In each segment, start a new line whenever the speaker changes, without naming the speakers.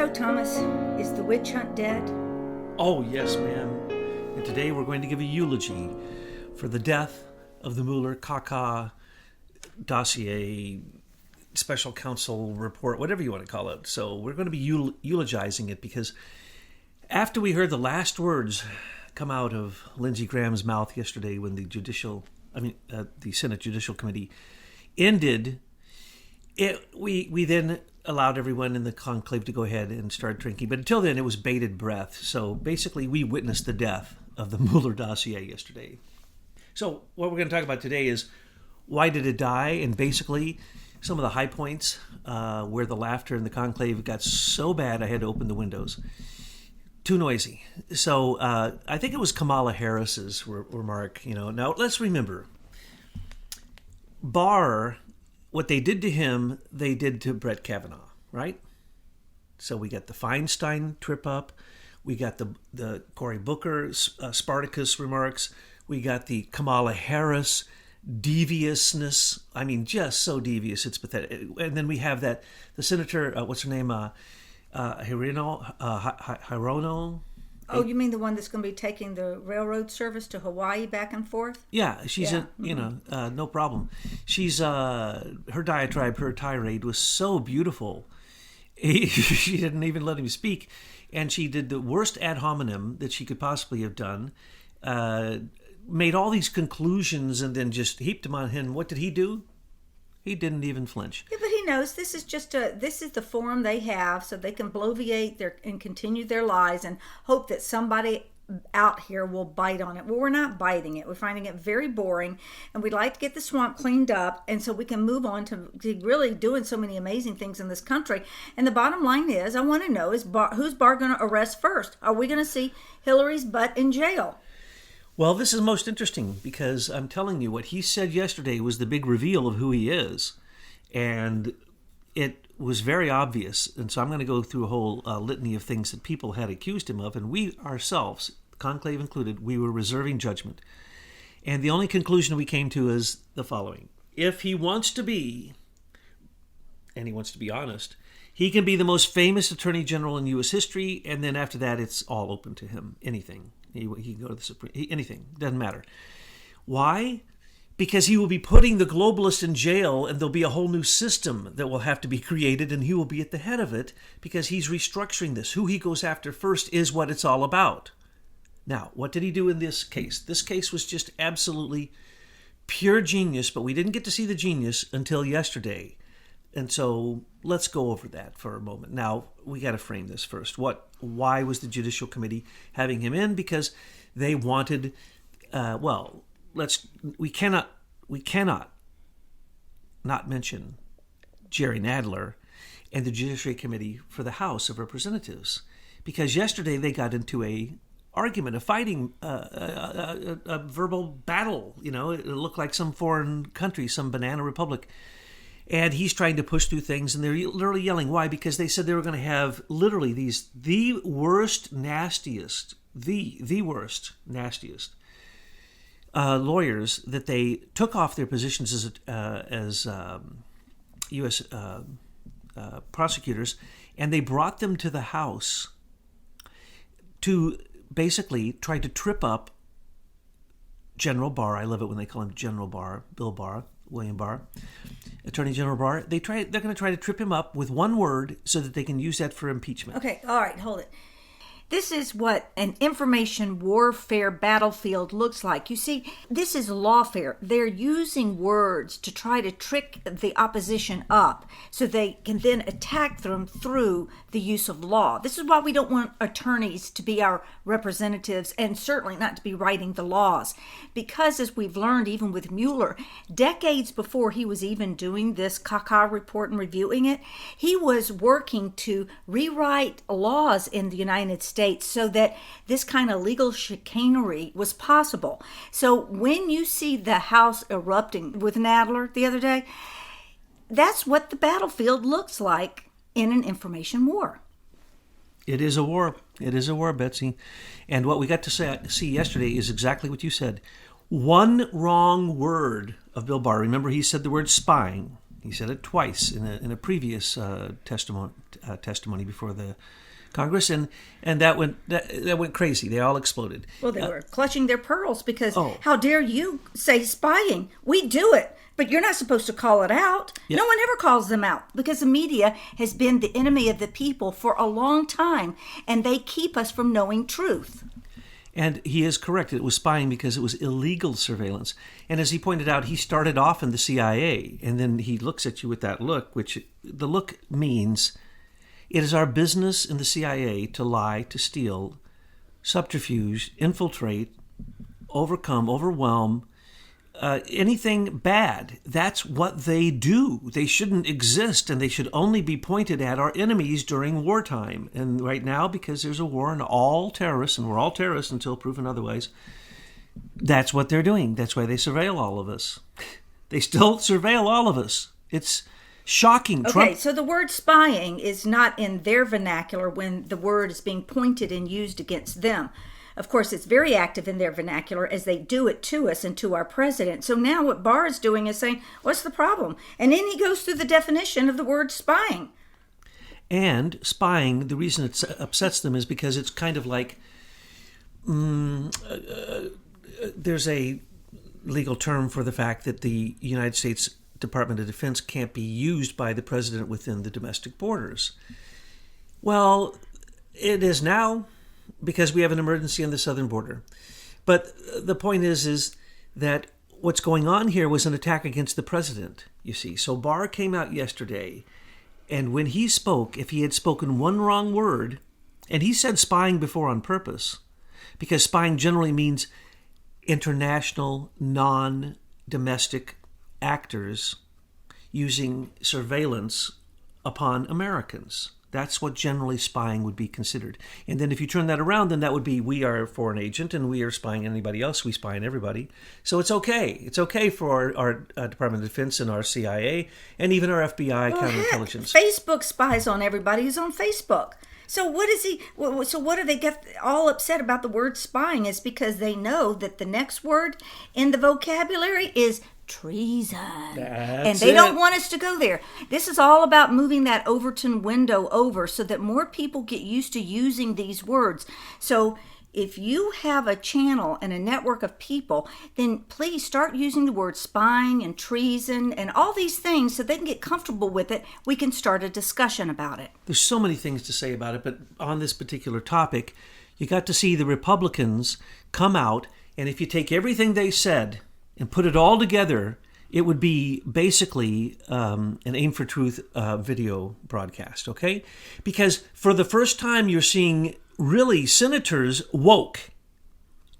So, Thomas, is the witch hunt dead?
Oh, yes, ma'am. And today we're going to give a eulogy for the death of the Mueller-Kaká dossier, special counsel report, whatever you want to call it. So we're going to be eulogizing it because after we heard the last words come out of Lindsey Graham's mouth yesterday when the the Senate Judicial Committee ended, we then allowed everyone in the conclave to go ahead and start drinking. But until then, it was bated breath. So basically, we witnessed the death of the Mueller dossier yesterday. So what we're going to talk about today is why did it die? And basically, some of the high points where the laughter in the conclave got so bad I had to open the windows. Too noisy. So I think it was Kamala Harris's remark. Now let's remember, Barr, what they did to him, they did to Brett Kavanaugh, right? So we got the Feinstein trip up, we got the Cory Booker Spartacus remarks, we got the Kamala Harris deviousness. I mean, just so devious, it's pathetic. And then we have the senator, what's her name, Hirono.
Oh, you mean the one that's going to be taking the railroad service to Hawaii back and forth?
Yeah, she's no problem. She's her diatribe, her tirade was so beautiful. She didn't even let him speak, and she did the worst ad hominem that she could possibly have done. Made all these conclusions and then just heaped them on him. What did he do? He didn't even flinch.
Yeah, but he knows this is the forum they have so they can bloviate and continue their lies and hope that somebody out here will bite on it. Well, we're not biting it. We're finding it very boring, and we'd like to get the swamp cleaned up, and so we can move on to really doing so many amazing things in this country. And the bottom line is, I want to know, who's Barr going to arrest first? Are we going to see Hillary's butt in jail?
Well, this is most interesting because I'm telling you, what he said yesterday was the big reveal of who he is. And it was very obvious. And so I'm going to go through a whole litany of things that people had accused him of. And we ourselves, conclave included, we were reserving judgment. And the only conclusion we came to is the following. If he wants to be, and he wants to be honest, he can be the most famous attorney general in U.S. history. And then after that, it's all open to him. Anything. He can go to the Supreme, anything, doesn't matter. Why? Because he will be putting the globalists in jail, and there'll be a whole new system that will have to be created, and he will be at the head of it because he's restructuring this. Who he goes after first is what it's all about. Now, what did he do in this case? This case was just absolutely pure genius, but we didn't get to see the genius until yesterday. And so let's go over that for a moment. Now, we got to frame this first. Why was the Judicial Committee having him in? Because they wanted, we cannot not mention Jerry Nadler and the Judiciary Committee for the House of Representatives. Because yesterday they got into a argument, a fighting, a verbal battle. It looked like some foreign country, some banana republic. And he's trying to push through things, and they're literally yelling. Why? Because they said they were going to have literally the worst, nastiest lawyers that they took off their positions as U.S. Prosecutors, and they brought them to the House to basically try to trip up General Barr. I love it when they call him General Barr, Bill Barr. William Barr, Attorney General Barr, they're going to try to trip him up with one word so that they can use that for impeachment.
Okay, all right, hold it. This is what an information warfare battlefield looks like. You see, this is lawfare. They're using words to try to trick the opposition up so they can then attack them through the use of law. This is why we don't want attorneys to be our representatives and certainly not to be writing the laws. Because as we've learned even with Mueller, decades before he was even doing this Kaká report and reviewing it, he was working to rewrite laws in the United States so that this kind of legal chicanery was possible. So when you see the House erupting with Nadler the other day, that's what the battlefield looks like in an information war.
It is a war. It is a war, Betsy. And what we got to see yesterday is exactly what you said. One wrong word of Bill Barr. Remember, he said the word spying. He said it twice in a previous testimony before the Congress, and that went crazy. They all exploded.
Well, they were clutching their pearls because how dare you say spying? We do it, but you're not supposed to call it out. Yep. No one ever calls them out because the media has been the enemy of the people for a long time, and they keep us from knowing truth.
And he is correct. It was spying because it was illegal surveillance. And as he pointed out, he started off in the CIA, and then he looks at you with that look, which the look means it is our business in the CIA to lie, to steal, subterfuge, infiltrate, overcome, overwhelm, anything bad. That's what they do. They shouldn't exist, and they should only be pointed at our enemies during wartime. And right now, because there's a war and all terrorists, and we're all terrorists until proven otherwise, that's what they're doing. That's why they surveil all of us. They still surveil all of us. It's shocking.
Okay, so the word spying is not in their vernacular when the word is being pointed and used against them. Of course, it's very active in their vernacular as they do it to us and to our president. So now what Barr is doing is saying, what's the problem? And then he goes through the definition of the word spying.
And spying, the reason it upsets them is because it's kind of like, there's a legal term for the fact that the United States Department of Defense can't be used by the president within the domestic borders. Well, it is now, because we have an emergency on the southern border. But the point is that what's going on here was an attack against the president, you see. So Barr came out yesterday, and when he spoke, if he had spoken one wrong word, and he said spying before on purpose, because spying generally means international, non-domestic actors using surveillance upon Americans. That's what generally spying would be considered. And then if you turn that around, then that would be we are a foreign agent and we are spying on anybody else. We spy on everybody. So it's okay. It's okay for our Department of Defense and our CIA and even our FBI counterintelligence.
Heck, Facebook spies on everybody who's on Facebook. So what do they get all upset about the word spying? Is because they know that the next word in the vocabulary is treason. And they don't want us to go there. This is all about moving that Overton window over so that more people get used to using these words. So if you have a channel and a network of people, then please start using the word spying and treason and all these things so they can get comfortable with it. We can start a discussion about it.
There's so many things to say about it, but on this particular topic, you got to see the Republicans come out, and if you take everything they said and put it all together, it would be basically an Aim for Truth video broadcast, okay? Because for the first time, you're seeing really senators woke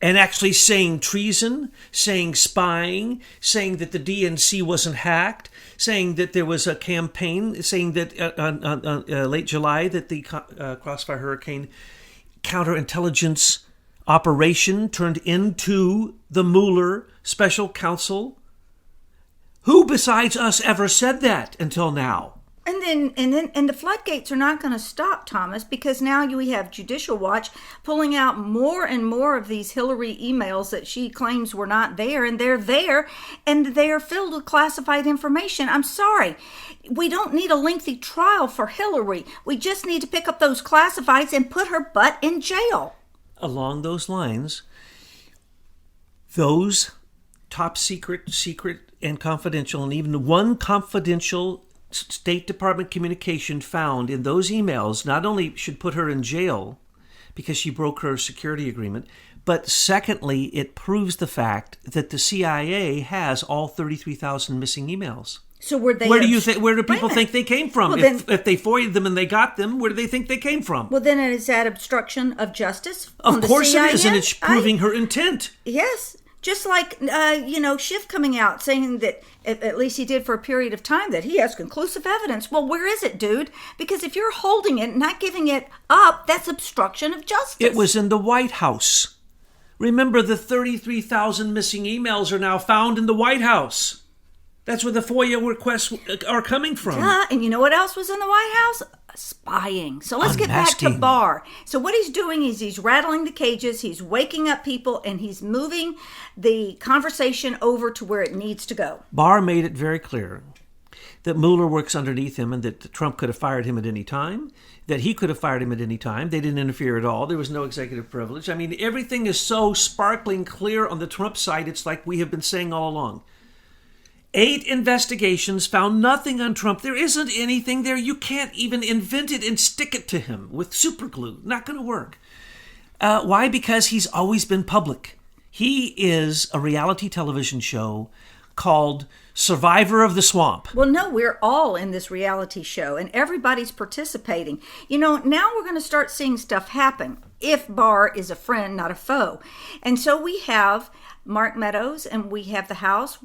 and actually saying treason, saying spying, saying that the DNC wasn't hacked, saying that there was a campaign, saying that on late July that the Crossfire Hurricane counterintelligence operation turned into the Mueller special counsel. Who besides us ever said that until now?
And then the floodgates are not going to stop, Thomas, because now we have Judicial Watch pulling out more and more of these Hillary emails that she claims were not there, and they're there, and they are filled with classified information. I'm sorry. We don't need a lengthy trial for Hillary. We just need to pick up those classifieds and put her butt in jail.
Along those lines, those top secret, and confidential, and even one confidential State Department communication found in those emails not only should put her in jail because she broke her security agreement, but secondly, it proves the fact that the CIA has all 33,000 missing emails.
So where
do people think they came from?
Well,
if they FOIA'd them and they got them, where do they think they came from?
Well, then is that obstruction of justice?
Of course it is, and it's proving her intent.
Yes. Just like, Schiff coming out saying that, at least he did for a period of time, that he has conclusive evidence. Well, where is it, dude? Because if you're holding it and not giving it up, that's obstruction of justice.
It was in the White House. Remember, the 33,000 missing emails are now found in the White House. That's where the FOIA requests are coming from.
And you know what else was in the White House? Spying. So let's get back to Barr. So what he's doing is he's rattling the cages, he's waking up people, and he's moving the conversation over to where it needs to go.
Barr made it very clear that Mueller works underneath him and that Trump could have fired him at any time, that he could have fired him at any time. They didn't interfere at all. There was no executive privilege. I mean, everything is so sparkling clear on the Trump side. It's like we have been saying all along. 8 investigations found nothing on Trump. There isn't anything there. You can't even invent it and stick it to him with super glue. Not going to work. Why? Because he's always been public. He is a reality television show called Survivor of the Swamp.
Well, no, we're all in this reality show and everybody's participating. Now we're going to start seeing stuff happen if Barr is a friend, not a foe. And so we have Mark Meadows and we have the House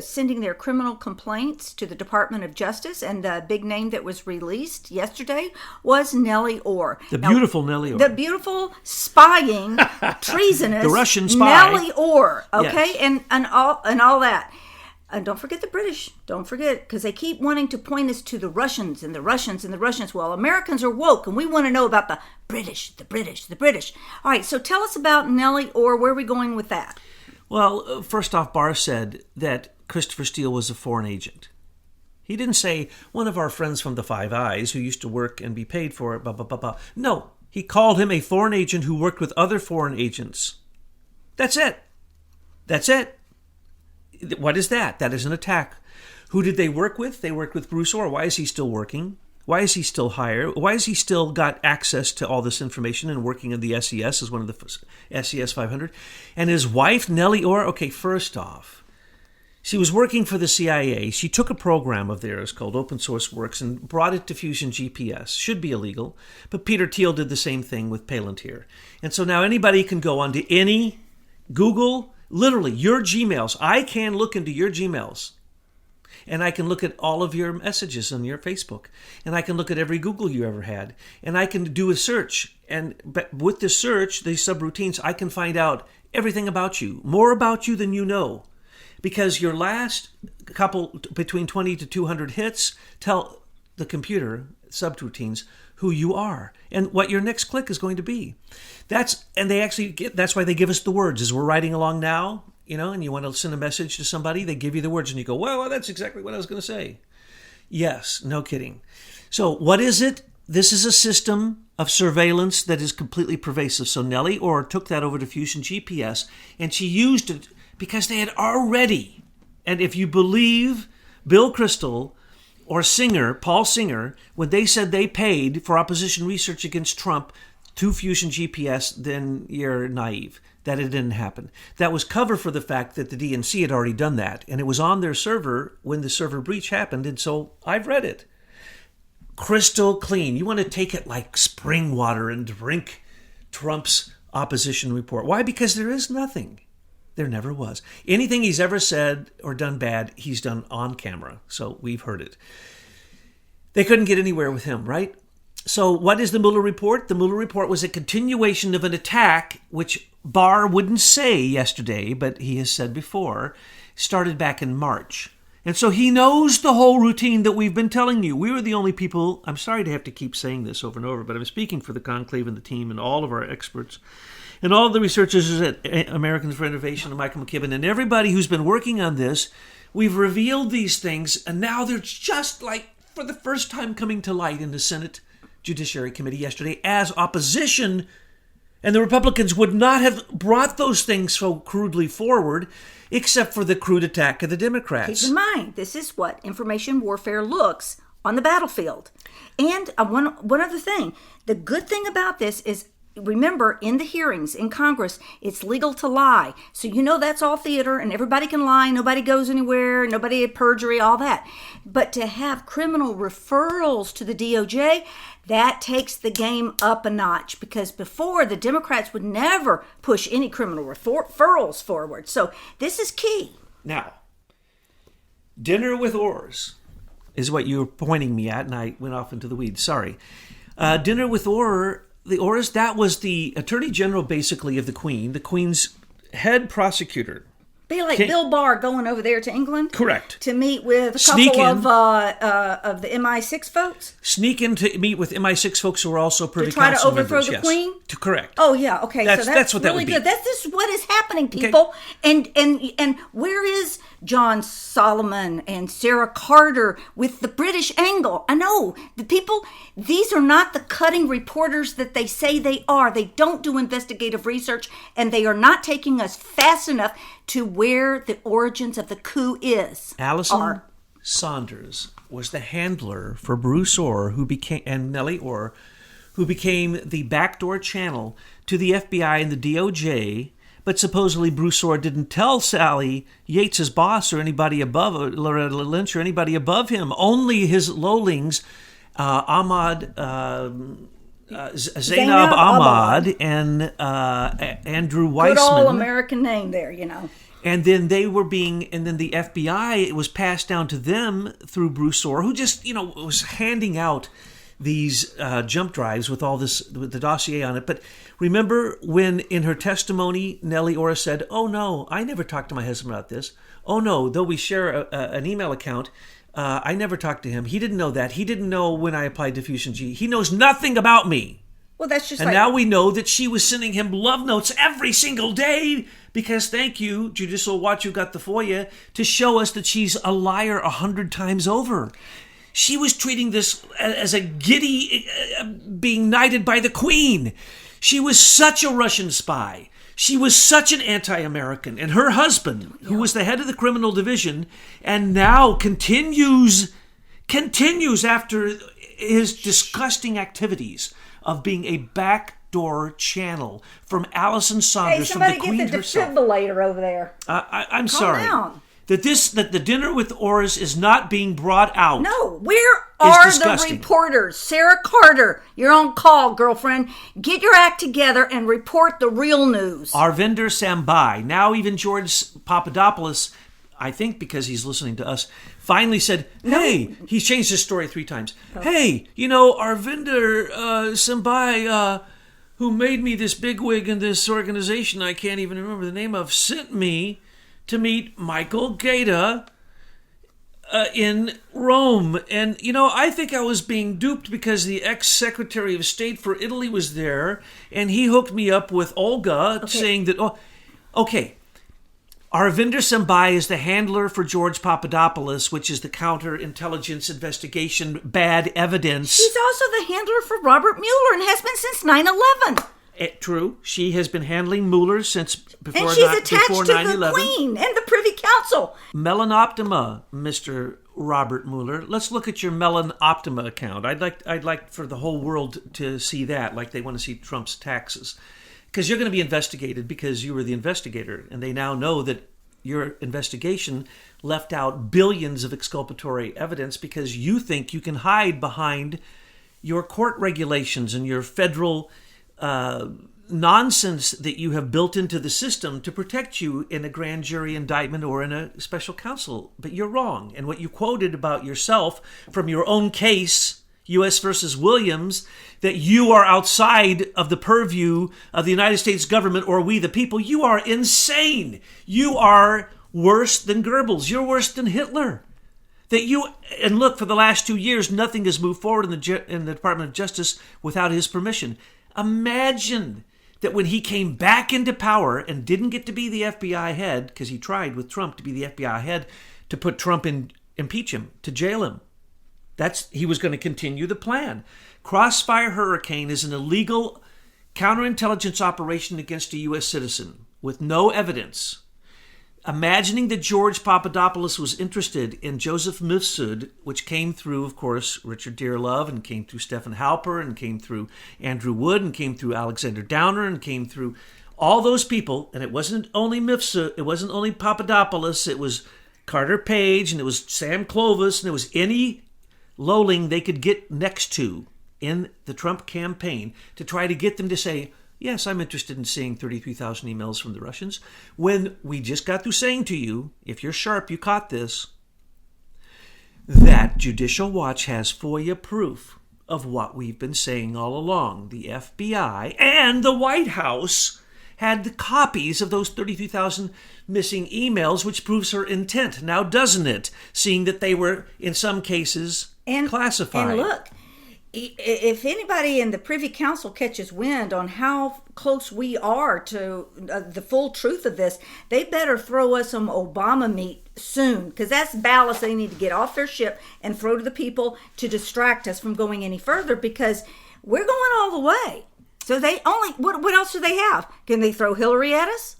sending their criminal complaints to the Department of Justice. And the big name that was released yesterday was Nellie Orr.
Beautiful Nellie Orr.
The beautiful spying, treasonous
the Russian spy.
Nellie Orr. Okay,
yes.
and all that. And don't forget the British. Don't forget, because they keep wanting to point us to the Russians and the Russians and the Russians. Well, Americans are woke, and we want to know about the British, the British, the British. All right, so tell us about Nellie Orr. Where are we going with that?
Well, first off, Barr said that Christopher Steele was a foreign agent. He didn't say one of our friends from the Five Eyes who used to work and be paid for it, blah, blah, blah, blah. No, he called him a foreign agent who worked with other foreign agents. That's it. That's it. What is that? That is an attack. Who did they work with? They worked with Bruce Orr. Why is he still working? Why is he still hired? Why has he still got access to all this information and working in the SES as one of the SES 500? And his wife, Nellie Orr, okay, first off, she was working for the CIA. She took a program of theirs called Open Source Works and brought it to Fusion GPS. Should be illegal, but Peter Thiel did the same thing with Palantir. And so now anybody can go onto any Google, literally your Gmails. I can look into your Gmails. And I can look at all of your messages on your Facebook. And I can look at every Google you ever had. And I can do a search. But with the search, these subroutines, I can find out everything about you. More about you than you know. Because your last couple, between 20 to 200 hits, tell the computer, subroutines, who you are and what your next click is going to be. That's why they give us the words. As we're writing along now, and you want to send a message to somebody, they give you the words and you go, well, that's exactly what I was going to say. Yes, no kidding. So what is it? This is a system of surveillance that is completely pervasive. So Nellie Orr took that over to Fusion GPS and she used it because they had already, and if you believe Bill Kristol or Paul Singer, when they said they paid for opposition research against Trump to Fusion GPS, then you're naive. That it didn't happen. That was cover for the fact that the DNC had already done that. And it was on their server when the server breach happened. And so I've read it. Crystal clean. You want to take it like spring water and drink Trump's opposition report. Why? Because there is nothing. There never was. Anything he's ever said or done bad, he's done on camera. So we've heard it. They couldn't get anywhere with him, right? So what is the Mueller report? The Mueller report was a continuation of an attack, which Barr wouldn't say yesterday, but he has said before, started back in March. And so he knows the whole routine that we've been telling you. We were the only people, I'm sorry to have to keep saying this over and over, but I'm speaking for the conclave and the team and all of our experts and all the researchers at Americans for Innovation and Michael McKibben and everybody who's been working on this. We've revealed these things, and now they're just like, for the first time, coming to light in the Senate Judiciary Committee yesterday as opposition, and the Republicans would not have brought those things so crudely forward except for the crude attack of the Democrats.
Keep in mind, this is what information warfare looks on the battlefield. And one other thing, the good thing about this is, remember, in the hearings in Congress, it's legal to lie. So that's all theater and everybody can lie. Nobody goes anywhere. Nobody had perjury, all that. But to have criminal referrals to the DOJ, that takes the game up a notch, because before the Democrats would never push any criminal referrals forward. So this is key.
Now, dinner with Orrs is what you were pointing me at, and I went off into the weeds. Sorry. Dinner with Orr. The Orrs, that was the Attorney General, basically, of the Queen's head prosecutor.
Be like Bill Barr going over there to England?
Correct.
To meet with a couple of the MI6 folks?
Sneak in to meet with MI6 folks who are also Privy
Council members. To try to overthrow the Queen?
Correct.
Oh, yeah, okay.
That's what
really
that would be.
Good. That's just what is happening, people. Okay. And where is John Solomon and Sarah Carter with the British angle. I know the people, these are not the cutting reporters that they say they are. They don't do investigative research, and they are not taking us fast enough to where the origins of the coup is.
Allison Saunders was the handler for Bruce Orr, and Nellie Orr, who became the backdoor channel to the FBI and the DOJ. But supposedly Bruce Orr didn't tell Sally Yates, his boss, or anybody above, or Loretta Lynch, or anybody above him. Only his lowlings, Zainab Ahmad and Andrew Weissman.
Good old American name there, you know.
And then the FBI, it was passed down to them through Bruce Orr, who just, was handing out these jump drives with all this, with the dossier on it. But remember when in her testimony, Nellie Orr said, "Oh no, I never talked to my husband about this. Oh no, though we share an email account, I never talked to him. He didn't know that. He didn't know when I applied to Fusion G. He knows nothing about me."
Well, that's just
and now we know that she was sending him love notes every single day because, thank you, Judicial Watch, you got the FOIA, to show us that she's a liar 100 times over. She was treating this as a giddy being knighted by the Queen. She was such a Russian spy. She was such an anti-American. And her husband, who was the head of the criminal division, and now continues after his disgusting activities of being a backdoor channel from Allison Saunders, from the Queen herself.
Hey, somebody get the defibrillator over there.
I'm
Calm
sorry.
down.
That the dinner with Orrs is not being brought out.
No, where are the reporters? Sarah Carter, you're on call, girlfriend. Get your act together and report the real news.
Arvinder Sambai, now even George Papadopoulos, I think because he's listening to us, finally said, hey, he's changed his story 3 times. Oh. Hey, Arvinder Sambai, who made me this bigwig in this organization I can't even remember the name of, sent me to meet Michael Gaeta in Rome. And, I think I was being duped because the ex-Secretary of State for Italy was there, and he hooked me up with Olga, saying that, Arvinder Sambai is the handler for George Papadopoulos, which is the counterintelligence investigation bad evidence.
She's also the handler for Robert Mueller and has been since 9/11.
True. She has been handling Mueller since before 9/11.
And she's attached to the Queen and the Privy Council.
Melanoptima, Mr. Robert Mueller. Let's look at your Melanoptima account. I'd like for the whole world to see that, like they want to see Trump's taxes. Because you're going to be investigated because you were the investigator, and they now know that your investigation left out billions of exculpatory evidence because you think you can hide behind your court regulations and your federal nonsense that you have built into the system to protect you in a grand jury indictment or in a special counsel. But you're wrong. And what you quoted about yourself from your own case, U.S. versus Williams, that you are outside of the purview of the United States government or we the people, you are insane. You are worse than Goebbels. You're worse than Hitler. And look, for the last 2 years, nothing has moved forward in the Department of Justice without his permission. Imagine that when he came back into power and didn't get to be the FBI head, because he tried with Trump to be the FBI head, to put Trump in, impeach him, to jail him. He was going to continue the plan. Crossfire Hurricane is an illegal counterintelligence operation against a U.S. citizen with no evidence. Imagining that George Papadopoulos was interested in Joseph Mifsud, which came through, of course, Richard Dearlove, and came through Stephen Halper, and came through Andrew Wood, and came through Alexander Downer, and came through all those people. And it wasn't only Mifsud, it wasn't only Papadopoulos, it was Carter Page, and it was Sam Clovis, and it was any lowling they could get next to in the Trump campaign to try to get them to say, yes, I'm interested in seeing 33,000 emails from the Russians, when we just got through saying to you, if you're sharp, you caught this, that Judicial Watch has FOIA proof of what we've been saying all along. The FBI and the White House had the copies of those 33,000 missing emails, which proves her intent. Now, doesn't it, seeing that they were, in some cases, classified?
And look, if anybody in the Privy Council catches wind on how close we are to the full truth of this, they better throw us some Obama meat soon, because that's ballast they need to get off their ship and throw to the people to distract us from going any further, because we're going all the way. So they only, what else do they have? Can they throw Hillary at us?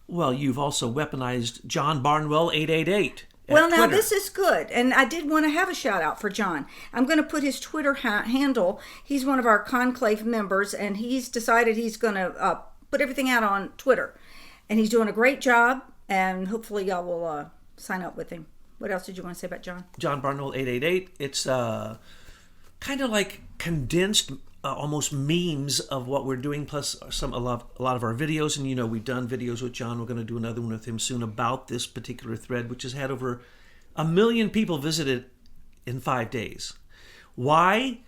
Well, you've also weaponized John Barnwell 888.
Well, now
Twitter.
this is good, and I did want to have a shout out for John. I'm going to put his Twitter handle. He's one of our conclave members, and he's decided he's going to put everything out on Twitter, and he's doing a great job. And hopefully, y'all will sign up with him. What else did you want to say about John?
John Barnwell 888. It's kind of like condensed, almost memes of what we're doing, plus a lot of our videos. And we've done videos with John. We're going to do another one with him soon about this particular thread, which has had over 1 million people visit it in 5 days. Why?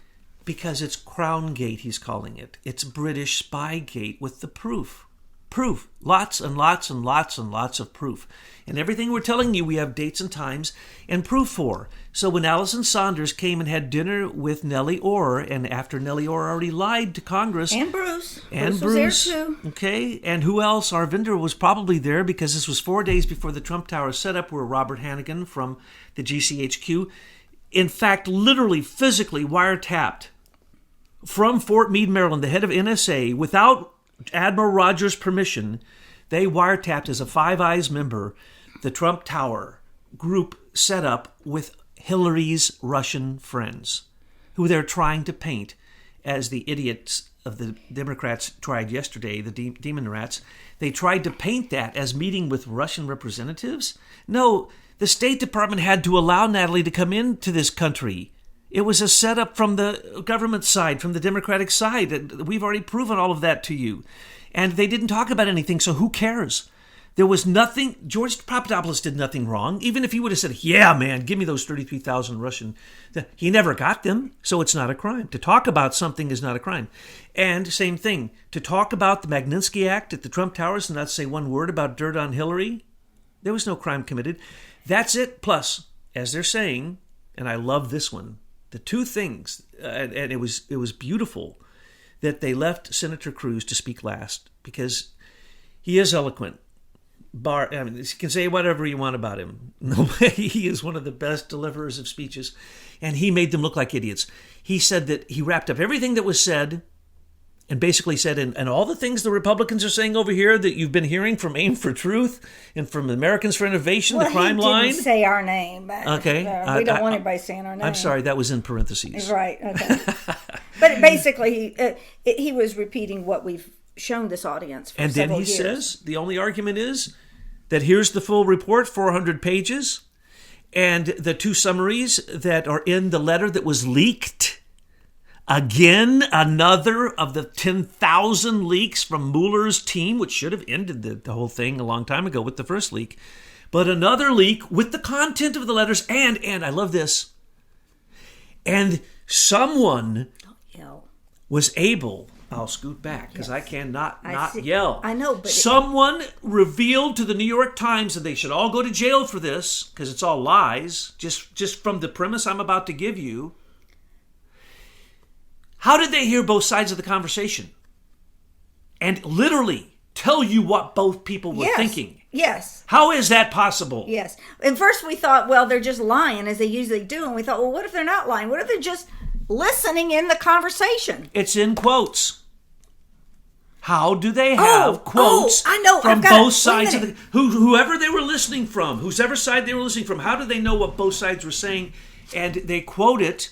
Because it's Crown Gate, he's calling it. It's British Spygate with the proof. Proof. Lots and lots and lots and lots of proof. And everything we're telling you, we have dates and times and proof for. So when Allison Saunders came and had dinner with Nellie Orr, and after Nellie Orr already lied to Congress.
And Bruce.
And
Bruce was there too.
Okay. And who else? Arvinder was probably there, because this was 4 days before the Trump Tower setup, where Robert Hannigan from the GCHQ, in fact, literally, physically wiretapped from Fort Meade, Maryland, the head of NSA, without Admiral Rogers' permission. They wiretapped, as a Five Eyes member, the Trump Tower group set up with Hillary's Russian friends, who they're trying to paint as the idiots of the Democrats tried yesterday, the demon rats. They tried to paint that as meeting with Russian representatives. No, the State Department had to allow Natalie to come into this country. It was a setup from the government side, from the Democratic side. We've already proven all of that to you. And they didn't talk about anything, so who cares? There was nothing. George Papadopoulos did nothing wrong. Even if he would have said, yeah, man, give me those 33,000 Russian. He never got them, so it's not a crime. To talk about something is not a crime. And same thing, to talk about the Magnitsky Act at the Trump Towers and not say one word about dirt on Hillary, there was no crime committed. That's it. Plus, as they're saying, and I love this one, the two things, and it was beautiful that they left Senator Cruz to speak last, because he is eloquent. You can say whatever you want about him. He is one of the best deliverers of speeches, and he made them look like idiots. He said that he wrapped up everything that was said and basically said, and all the things the Republicans are saying over here that you've been hearing from Aim for Truth and from Americans for Innovation, the crime line.
He didn't say our name.
Okay.
We don't want anybody saying our name.
I'm sorry, that was in parentheses.
Right, okay. But basically, he was repeating what we've shown this audience for several years.
And then he says, the only argument is that here's the full report, 400 pages, and the two summaries that are in the letter that was leaked. Again, another of the 10,000 leaks from Mueller's team, which should have ended the whole thing a long time ago with the first leak. But another leak with the content of the letters, and I love this, and someone was able, I'll scoot back because I cannot yell.
I know, but
someone revealed to the New York Times, and they should all go to jail for this because it's all lies, just from the premise I'm about to give you. How did they hear both sides of the conversation? And literally tell you what both people were thinking.
Yes.
How is that possible?
Yes. And first we thought, well, they're just lying as they usually do. And we thought, well, what if they're not lying? What if they're just listening in the conversation?
It's in quotes. How do they have quotes
I know.
from both sides of the... Whoever they were listening from, whoever side they were listening from, how do they know what both sides were saying? And they quote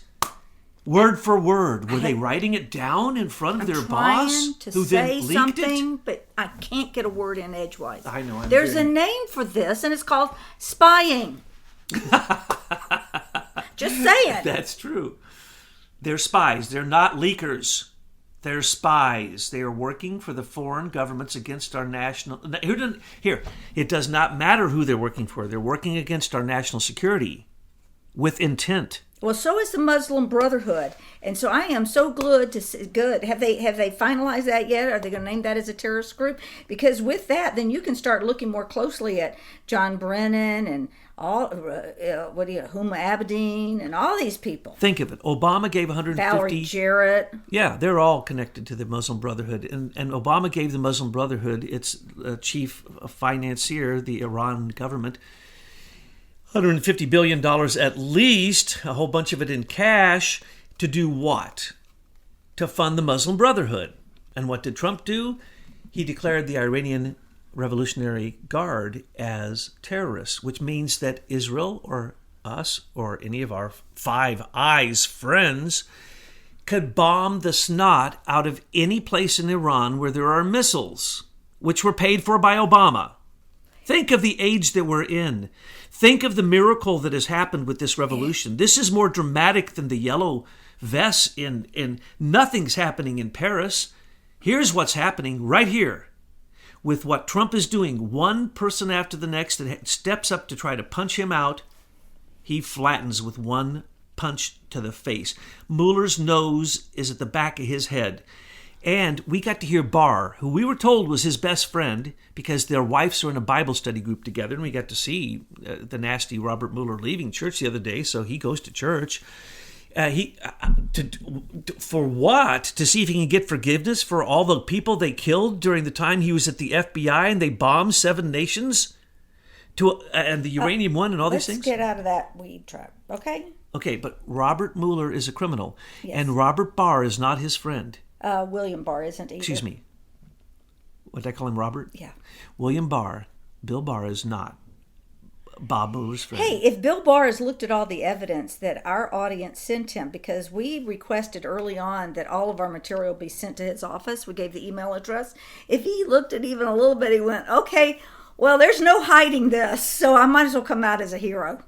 word for word. Were they writing it down in front of their boss, who then leaked it?
But I can't get a word in edgewise.
I know.
There's a name for this, and it's called spying. Just saying.
That's true. They're spies. They're not leakers. They're spies. They are working for the foreign governments against our national... Here, it does not matter who they're working for. They're working against our national security with intent.
Well, so is the Muslim Brotherhood, and so I am so good. Have they finalized that yet? Are they going to name that as a terrorist group? Because with that, then you can start looking more closely at John Brennan and all Huma Abedin and all these people.
Think of it. Obama gave 150.
Valerie Jarrett.
Yeah, they're all connected to the Muslim Brotherhood. And Obama gave the Muslim Brotherhood, its chief financier, the Iran government, $150 billion at least, a whole bunch of it in cash, to do what? To fund the Muslim Brotherhood. And what did Trump do? He declared the Iranian Revolutionary Guard as terrorists, which means that Israel or us or any of our Five Eyes friends could bomb the snot out of any place in Iran where there are missiles, which were paid for by Obama. Think of the age that we're in. Think of the miracle that has happened with this revolution. This is more dramatic than the yellow vests in nothing's happening in Paris. Here's what's happening right here. With what Trump is doing, one person after the next that steps up to try to punch him out, he flattens with one punch to the face. Mueller's nose is at the back of his head. And we got to hear Barr, who we were told was his best friend because their wives are in a Bible study group together. And we got to see the nasty Robert Mueller leaving church the other day, so he goes to church. For what? To see if he can get forgiveness for all the people they killed during the time he was at the FBI and they bombed 7 nations? And the uranium one and all these things?
Let's get out of that weed trap, okay?
Okay, but Robert Mueller is a criminal.
Yes.
And Robert Barr is not his friend.
William Barr isn't either.
Excuse me. What did I call him, Robert?
Yeah.
William Barr, Bill Barr is not Bob Mueller's friend.
Hey, if Bill Barr has looked at all the evidence that our audience sent him, because we requested early on that all of our material be sent to his office, we gave the email address. If he looked at even a little bit, he went, okay, well, there's no hiding this, so I might as well come out as a hero.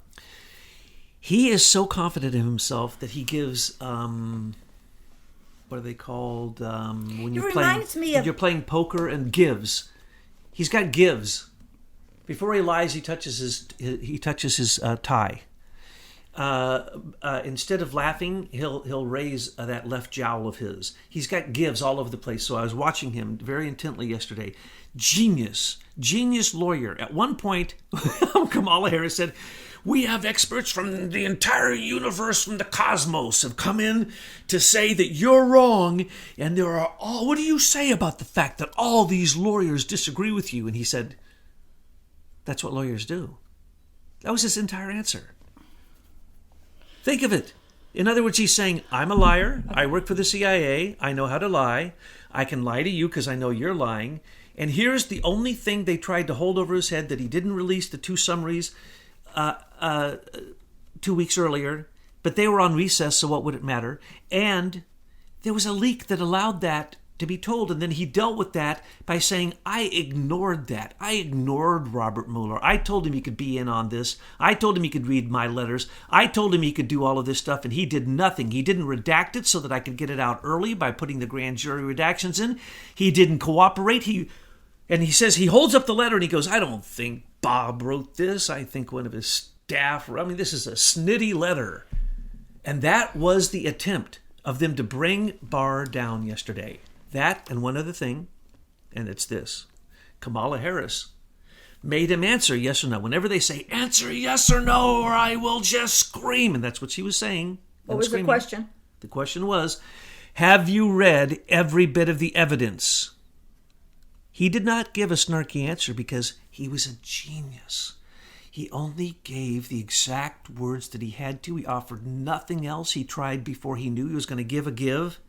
He is so confident in himself that he gives, what are they called? When you're playing poker and gives. He's got gives. Before he lies, he touches his tie. Instead of laughing, he'll raise that left jowl of his. He's got gives all over the place. So I was watching him very intently yesterday. Genius lawyer. At one point, Kamala Harris said, "We have experts from the entire universe, from the cosmos, have come in to say that you're wrong, and there are all. What do you say about the fact that all these lawyers disagree with you?" And he said, "That's what lawyers do." That was his entire answer. Think of it. In other words, he's saying, I'm a liar. I work for the CIA. I know how to lie. I can lie to you because I know you're lying. And here's the only thing they tried to hold over his head, that he didn't release the 2 summaries 2 weeks earlier, but they were on recess, so what would it matter? And there was a leak that allowed that to be told, and then he dealt with that by saying, I ignored that. I ignored Robert Mueller. I told him he could be in on this. I told him he could read my letters. I told him he could do all of this stuff, and he did nothing. He didn't redact it so that I could get it out early by putting the grand jury redactions in. He didn't cooperate. And he says, he holds up the letter and he goes, I don't think Bob wrote this. I think one of his staff. I mean, this is a snitty letter. And that was the attempt of them to bring Barr down yesterday. That and one other thing, and it's this. Kamala Harris made him answer yes or no. Whenever they say, answer yes or no, or I will just scream. And that's what she was saying.
What was the question?
The question was, have you read every bit of the evidence? He did not give a snarky answer because he was a genius. He only gave the exact words that he had to. He offered nothing else. He tried before he knew he was going to give a give.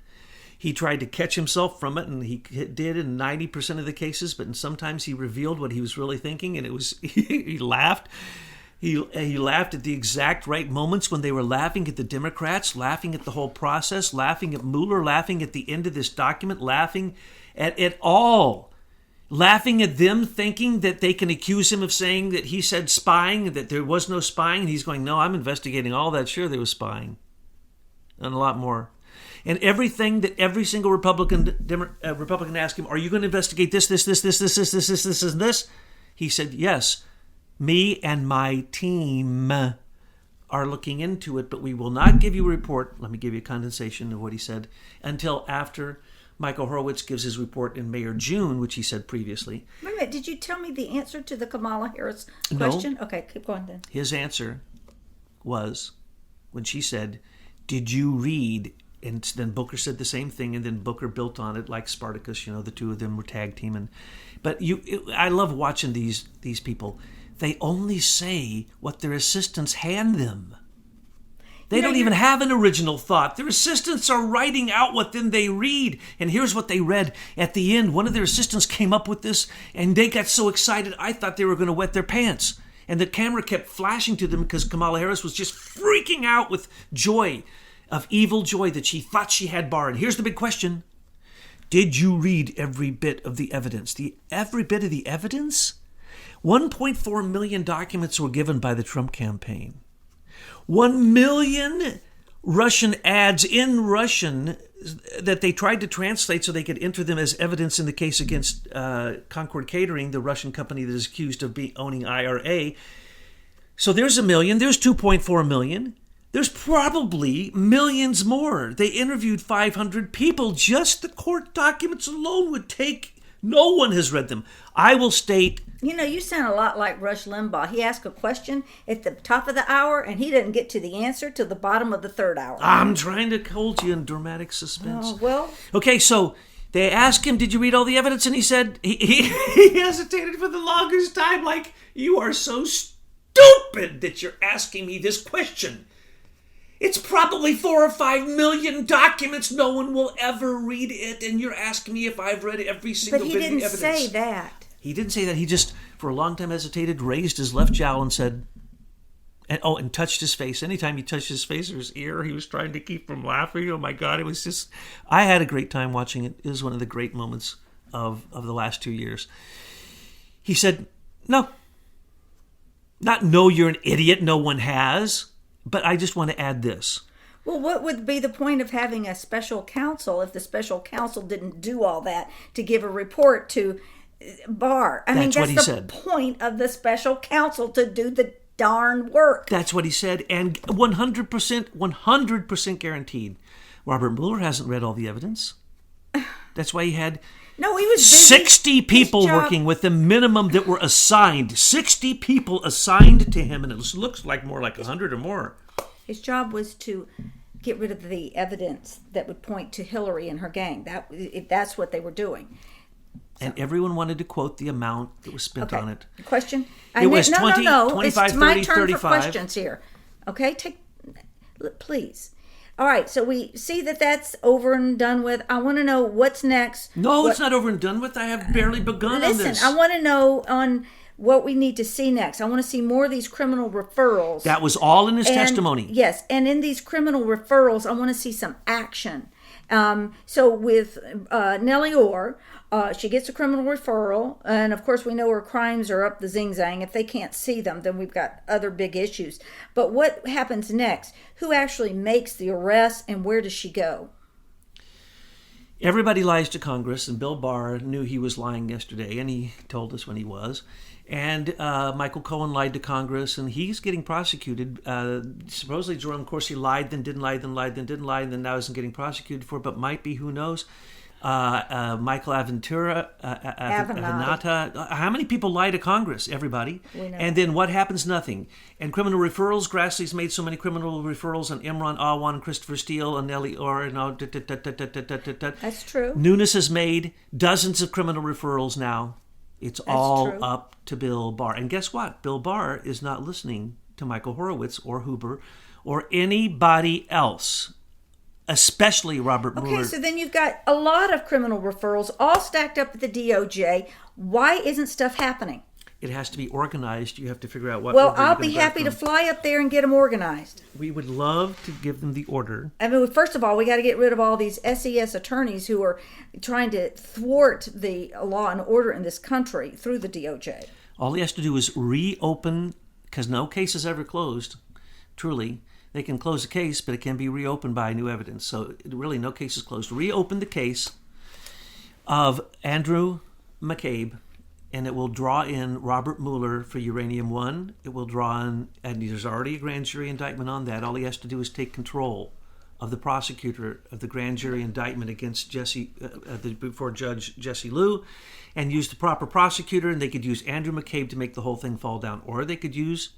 He tried to catch himself from it, and he did in 90% of the cases, but sometimes he revealed what he was really thinking, and it was he laughed. He laughed at the exact right moments when they were laughing at the Democrats, laughing at the whole process, laughing at Mueller, laughing at the end of this document, laughing at it all. Laughing at them thinking that they can accuse him of saying that he said spying, that there was no spying, and he's going, no, I'm investigating all that. Sure, there was spying. And a lot more. And everything that every single Republican asked him, are you going to investigate this, and this? He said, yes, me and my team are looking into it, but we will not give you a report. Let me give you a condensation of what he said until after Michael Horowitz gives his report in May or June, which he said previously.
Wait a minute, did you tell me the answer to the Kamala Harris
No.
question? Okay, keep going then.
His answer was when she said, "Did you read?" And then Booker said the same thing, and then Booker built on it like Spartacus. The two of them were tag teaming. But I love watching these people. They only say what their assistants hand them. They don't even have an original thought. Their assistants are writing out what then they read. And here's what they read. At the end, one of their assistants came up with this, and they got so excited, I thought they were going to wet their pants. And the camera kept flashing to them because Kamala Harris was just freaking out with joy, of evil joy that she thought she had Barr. And here's the big question. Did you read every bit of the evidence? Every bit of the evidence? 1.4 million documents were given by the Trump campaign. 1 million Russian ads in Russian that they tried to translate so they could enter them as evidence in the case against Concord Catering, the Russian company that is accused of owning IRA. So there's 1 million. There's 2.4 million. There's probably millions more. They interviewed 500 people. Just the court documents alone would take. No one has read them. I will state.
You sound a lot like Rush Limbaugh. He asked a question at the top of the hour, and he didn't get to the answer till the bottom of the third hour.
I'm trying to hold you in dramatic suspense.
Oh, well.
Okay, so they asked him, did you read all the evidence? And he said, he hesitated for the longest time, like, you are so stupid that you're asking me this question. It's probably 4 or 5 million documents. No one will ever read it, and you're asking me if I've read every single bit of the evidence.
But he didn't say that.
He didn't say that. He just, for a long time, hesitated, raised his left jowl and said, and touched his face. Anytime he touched his face or his ear, he was trying to keep from laughing. Oh, my God. It was just, I had a great time watching it. It was one of the great moments of the last 2 years. He said, no. Not no, you're an idiot. No one has. But I just want to add this.
Well, what would be the point of having a special counsel if the special counsel didn't do all that to give a report to Barr? That's the point of the special counsel, to do the darn work.
That's what he said, and 100% guaranteed. Robert Mueller hasn't read all the evidence. That's why he had
he was busy.
60 people working with the minimum that were assigned. 60 people assigned to him, and it looks like more like 100 or more.
His job was to get rid of the evidence that would point to Hillary and her gang. That's what they were doing.
And everyone wanted to quote the amount that was spent on it.
Question?
It was 20, 25,
it's
30,
my turn
35.
for questions here. Okay? Please. All right, so we see that that's over and done with. I want to know what's next.
No, it's not over and done with. I have barely begun on this.
Listen, I want to know on what we need to see next. I want to see more of these criminal referrals.
That was all in his testimony.
Yes, and in these criminal referrals, I want to see some action. So with Nellie Orr, she gets a criminal referral, and of course we know her crimes are up the zing-zang. If they can't see them, then we've got other big issues. But what happens next? Who actually makes the arrest, and where does she go?
Everybody lies to Congress, and Bill Barr knew he was lying yesterday, and he told us when he was. And Michael Cohen lied to Congress, and he's getting prosecuted. Supposedly Jerome Corsi lied, then didn't lie, then lied, then didn't lie, and then now isn't getting prosecuted for it, but might be, who knows. Michael Avenata. How many people lie to Congress? Everybody.
We know.
And then what happens? Nothing. And criminal referrals. Grassley's made so many criminal referrals on Imran Awan, Christopher Steele, and Nellie Orr.
That's true.
Nunes has made dozens of criminal referrals now. It's all up to Bill Barr. And guess what? Bill Barr is not listening to Michael Horowitz or Huber or anybody else, especially Robert Mueller.
Okay, so then you've got a lot of criminal referrals all stacked up at the DOJ. Why isn't stuff happening?
It has to be organized. You have to figure out what.
Well, I'll be happy to fly up there and get them organized.
We would love to give them the order.
I mean, first of all, we got to get rid of all these SES attorneys who are trying to thwart the law and order in this country through the DOJ.
All he has to do is reopen, because no case is ever closed, truly. They can close a case, but it can be reopened by new evidence. So really, no case is closed. Reopen the case of Andrew McCabe, and it will draw in Robert Mueller for Uranium One. It will draw in, and there's already a grand jury indictment on that. All he has to do is take control of the prosecutor of the grand jury indictment against before Judge Jesse Liu, and use the proper prosecutor, and they could use Andrew McCabe to make the whole thing fall down, or they could use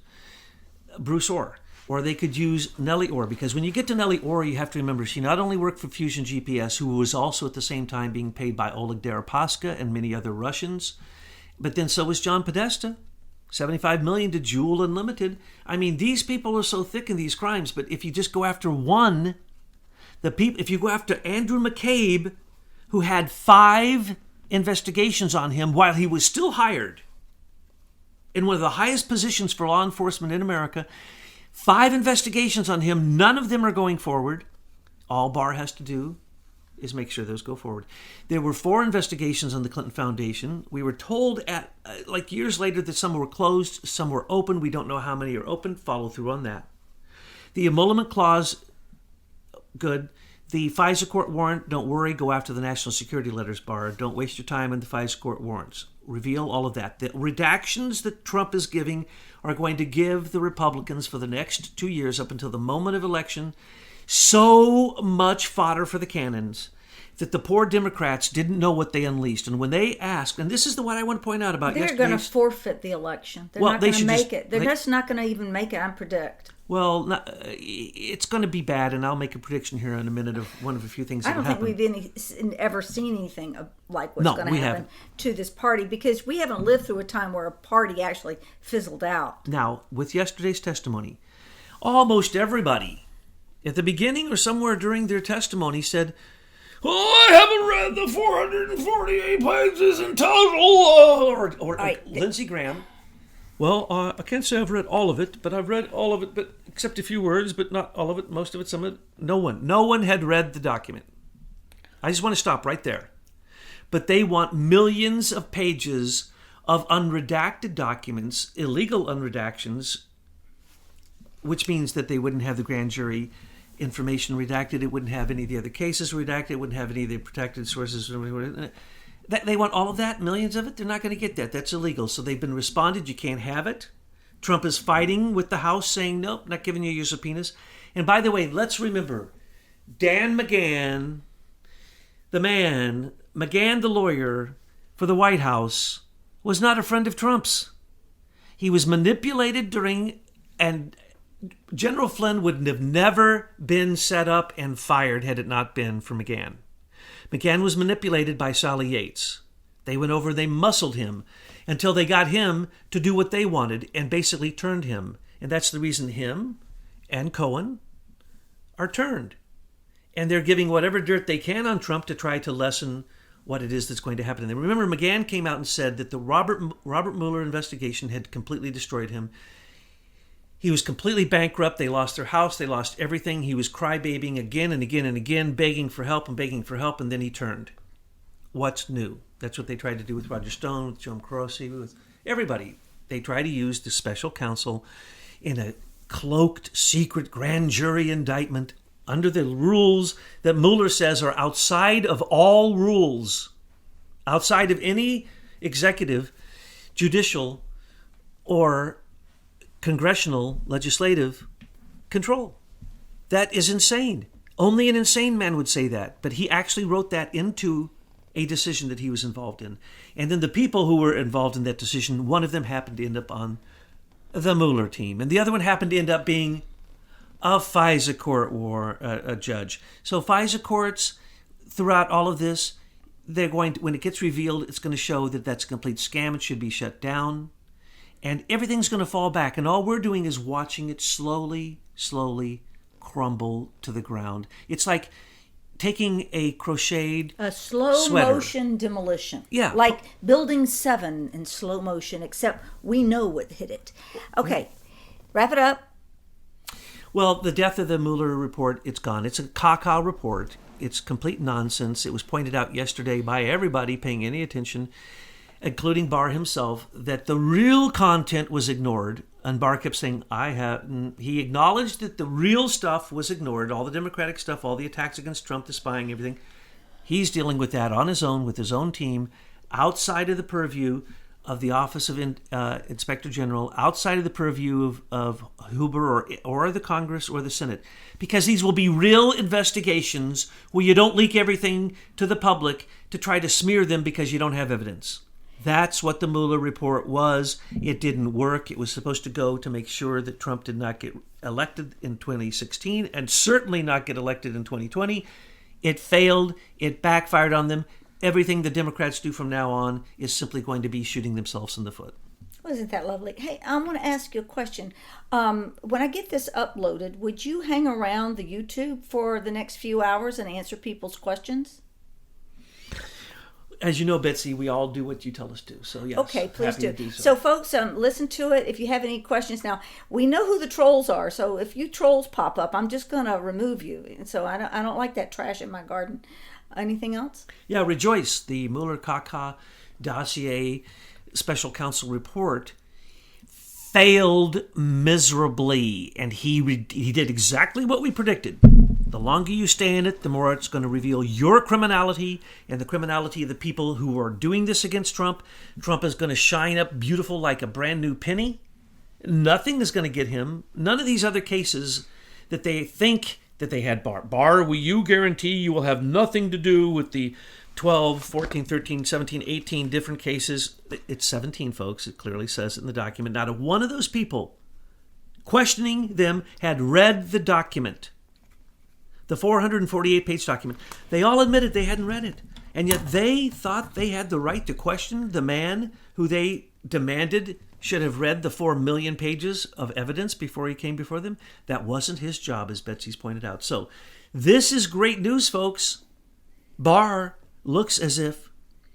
Bruce Orr, or they could use Nellie Orr, because when you get to Nellie Orr, you have to remember she not only worked for Fusion GPS, who was also at the same time being paid by Oleg Deripaska and many other Russians, but then so was John Podesta, $75 million to Jewel Unlimited. I mean, these people are so thick in these crimes, but if you just go after one, if you go after Andrew McCabe, who had 5 investigations on him while he was still hired in one of the highest positions for law enforcement in America, 5 investigations on him, none of them are going forward. All Barr has to do is make sure those go forward. There were 4 investigations on the Clinton Foundation. We were told years later that some were closed, some were open. We don't know how many are open. Follow through on that. The emolument clause, good. The FISA court warrant, don't worry. Go after the national security letters, Barr. Don't waste your time on the FISA court warrants. Reveal all of that. The redactions that Trump is giving are going to give the Republicans for the next 2 years up until the moment of election so much fodder for the cannons that the poor Democrats didn't know what they unleashed. And when they asked, and this is what I want to point out about
they're going to forfeit the election. They're not going to make it. They're just not going to even make it, I predict.
Well, it's going to be bad, and I'll make a prediction here in a minute of one of a few things that will happen.
I don't think we've ever seen anything like what's going to happen to this party, because we haven't lived through a time where a party actually fizzled out.
Now, with yesterday's testimony, almost everybody at the beginning or somewhere during their testimony said, "Well, I haven't read the 448 pages in total," or right. Lindsey Graham. Well, I can't say I've read all of it, but I've read all of it, but except a few words, but not all of it, most of it, some of it. No one had read the document. I just want to stop right there. But they want millions of pages of unredacted documents, illegal unredactions, which means that they wouldn't have the grand jury information redacted. It wouldn't have any of the other cases redacted. It wouldn't have any of the protected sources. They want all of that, millions of it. They're not going to get that. That's illegal. So they've been responded. You can't have it. Trump is fighting with the House, saying, nope, not giving you your subpoenas. And by the way, let's remember, Dan McGahn, McGahn the lawyer for the White House, was not a friend of Trump's. He was manipulated and General Flynn would have never been set up and fired had it not been for McGahn. McGahn was manipulated by Sally Yates. They went over, they muscled him until they got him to do what they wanted and basically turned him. And that's the reason him and Cohen are turned. And they're giving whatever dirt they can on Trump to try to lessen what it is that's going to happen. And remember, McGahn came out and said that the Robert Mueller investigation had completely destroyed him. He was completely bankrupt. They lost their house. They lost everything. He was crybabying again and again and again, begging for help, and then he turned. What's new? That's what they tried to do with Roger Stone, with Joe Croce, with everybody. They try to use the special counsel in a cloaked, secret grand jury indictment under the rules that Mueller says are outside of all rules, outside of any executive, judicial, or congressional legislative control. That is insane. Only an insane man would say that. But he actually wrote that into a decision that he was involved in. And then the people who were involved in that decision, one of them happened to end up on the Mueller team. And the other one happened to end up being a FISA court a judge. So FISA courts, throughout all of this, they're going to, when it gets revealed, it's going to show that that's a complete scam. It should be shut down. And everything's going to fall back. And all we're doing is watching it slowly crumble to the ground. It's like taking a crocheted
slow
sweater.
Motion demolition.
Yeah.
Like Building 7 in slow motion, except we know what hit it. Okay, wrap it up.
Well, the death of the Mueller report, it's gone. It's a caca report. It's complete nonsense. It was pointed out yesterday by everybody paying any attention, including Barr himself, that the real content was ignored. And Barr kept saying, he acknowledged that the real stuff was ignored, all the Democratic stuff, all the attacks against Trump, the spying, everything. He's dealing with that on his own, with his own team, outside of the purview of the Office of Inspector General outside of the purview of Huber or the Congress or the Senate, because these will be real investigations where you don't leak everything to the public to try to smear them because you don't have evidence. That's what the Mueller report was. It didn't work. It was supposed to go to make sure that Trump did not get elected in 2016 and certainly not get elected in 2020. It failed. It backfired on them. Everything the Democrats do from now on is simply going to be shooting themselves in the foot.
Wasn't that lovely? Hey, I want to ask you a question. When I get this uploaded, would you hang around the YouTube for the next few hours and answer people's questions?
As you know, Betsy, we all do what you tell us to. So, yes.
Okay, please
happy
do.
to do so.
So, folks, listen to it. If you have any questions, now we know who the trolls are. So, if you trolls pop up, I'm just going to remove you. And so, I don't like that trash in my garden. Anything else?
Yeah, rejoice. The Mueller-Kaká dossier special counsel report failed miserably, and he did exactly what we predicted. The longer you stay in it, the more it's going to reveal your criminality and the criminality of the people who are doing this against Trump. Trump is going to shine up beautiful like a brand new penny. Nothing is going to get him. None of these other cases that they think that they had Barr, will you guarantee you will have nothing to do with the 12, 14, 13, 17, 18 different cases? It's 17, folks. It clearly says it in the document. Not a one of those people questioning them had read the document. The 448-page document. They all admitted they hadn't read it. And yet they thought they had the right to question the man who they demanded should have read the 4 million pages of evidence before he came before them. That wasn't his job, as Betsy's pointed out. So this is great news, folks. Barr looks as if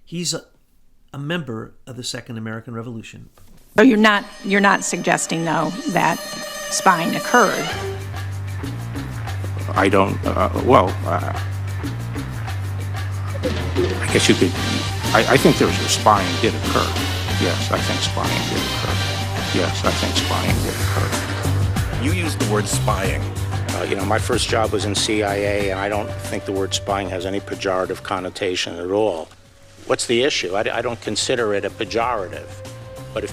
he's a member of the Second American Revolution.
So you're not suggesting, though, that spying occurred?
I don't, I guess you could, I think there was spying did occur. Yes, I think spying did occur. Yes, I think spying did occur.
You used the word spying.
My first job was in CIA, and I don't think the word spying has any pejorative connotation at all. What's the issue? I don't consider it a pejorative. But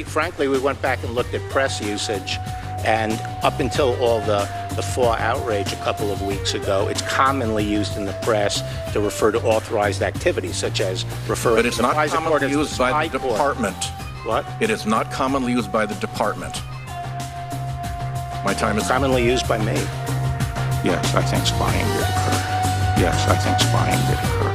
frankly, we went back and looked at press usage, and up until all the FAW outrage a couple of weeks ago, it's commonly used in the press to refer to authorized activities, such as referring to the FISA court as the spy court.
Department.
What?
It is not commonly used by the department. My time is
commonly used by me. Yes, I think spying did occur. Yes, I think spying did occur.